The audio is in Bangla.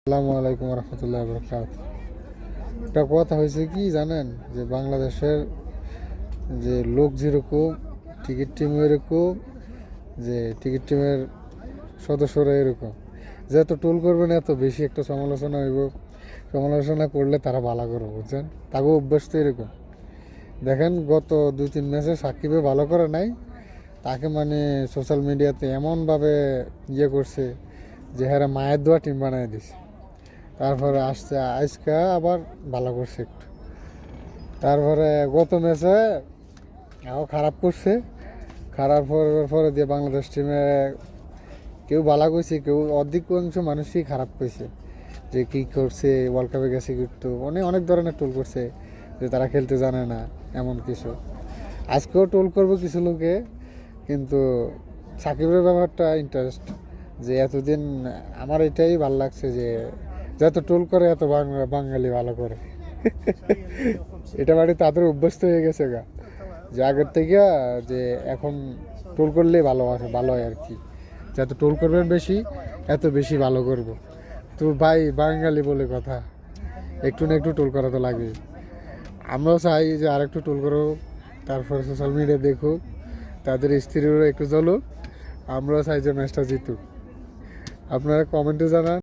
আসসালামু আলাইকুম রহমতুল্লাহ বরকাত। একটা কথা হয়েছে কি জানেন, যে বাংলাদেশের যে লোক যেরকম, টিকিট টিম এরকম, যে টিকিট টিমের সদস্যরা এরকম, যে এত টোল করবেন এত বেশি একটা সমালোচনা হইব। সমালোচনা করলে তারা ভালো করবো, বুঝছেন? তাকে অভ্যাস তো এরকম। দেখেন গত 2-3 ম্যাচে সাকিবে ভালো করে নাই, তাকে মানে সোশ্যাল মিডিয়াতে এমনভাবে করছে যে হ্যাঁ মায়ের দোয়া টিম বানাই দিছে। তারপরে আসছে আজকে আবার ভালো করছে একটু। তারপরে গত ম্যাচে আরও খারাপ করছে। খারাপ হওয়ার পরে দিয়ে বাংলাদেশ টিমে কেউ ভালো কইছে, কেউ অধিকাংশ মানুষই খারাপ কইছে, যে কী করছে ওয়ার্ল্ড কাপে গেছে কিন্তু অনেক অনেক ধরনের টোল করছে, যে তারা খেলতে জানে না এমন কিছু। আজকেও টোল করবো কিছু লোকে, কিন্তু সাকিবের ব্যাপারটা ইন্টারেস্ট, যে এতদিন আমার এটাই ভালো লাগছে যে যত টোল করে এত বাঙালি ভালো করে। এটা মানে তাদের অভ্যস্ত হয়ে গেছে গা, যে আগের থেকে, যে এখন টোল করলেই ভালোবাসে ভালো হয় আর কি। যত টোল করবেন বেশি, এত বেশি ভালো করব। তো ভাই বাঙালি বলে কথা, একটু না একটু টোল করা তো লাগে। আমরাও চাই যে আর একটু টোল করো, তারপরে সোশ্যাল মিডিয়া দেখুক, তাদের স্ত্রীরা একটু চলুক। আমরাও চাই যে ম্যাচটা জিতুক। আপনারা কমেন্টে জানান।